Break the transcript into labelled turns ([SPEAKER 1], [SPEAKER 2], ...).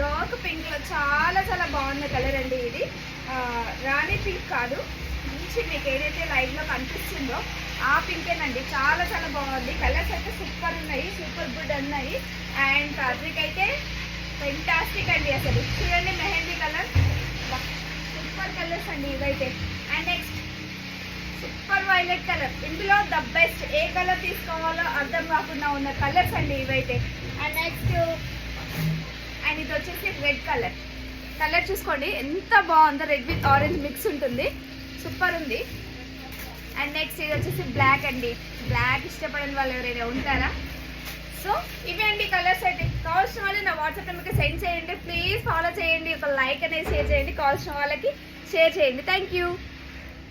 [SPEAKER 1] Dark pink లో చాలా చాలా బాగున్న కలర్ అండి ఇది. రాణి పింక్ కాదు, మంచి మీకు ఏదైతే లైట్ లో కనిపిస్తుందో ఆ పింకేనండి. చాలా చాలా బాగుంది. కలర్స్ అయితే సూపర్ ఉన్నాయి, సూపర్ గుడ్ ఉన్నాయి. అండ్ ఫ్యాబ్రిక్ అయితే ఫెంటాస్టిక్ అండి. అసలు చూడండి మెహందీ కలర్, సూపర్ కలర్స్ అండి ఇవైతే. And next super violet colour, ఇందులో ద బెస్ట్. ఏ కలర్ తీసుకోవాలో అర్థం కాకుండా ఉన్న కలర్స్ అండి ఇవైతే. అండ్ నెక్స్ట్ అండ్ ఇది వచ్చేసి రెడ్ కలర్. కలర్ చూసుకోండి ఎంత బాగుందో, రెడ్ విత్ ఆరెంజ్ మిక్స్ ఉంటుంది, సూపర్ ఉంది. అండ్ నెక్స్ట్ ఇది వచ్చేసి బ్లాక్ అండి. బ్లాక్ ఇష్టపడని వాళ్ళు ఎవరైనా ఉంటారా? సో ఇవి అండి కలర్స్ అయితే. కావాల్సిన వాళ్ళు నా వాట్సాప్ నెంబర్కి సెండ్ చేయండి. ప్లీజ్ ఫాలో చేయండి, ఒక లైక్ అనేది షేర్ చేయండి, కావాల్సిన వాళ్ళకి షేర్ చేయండి. Thank you.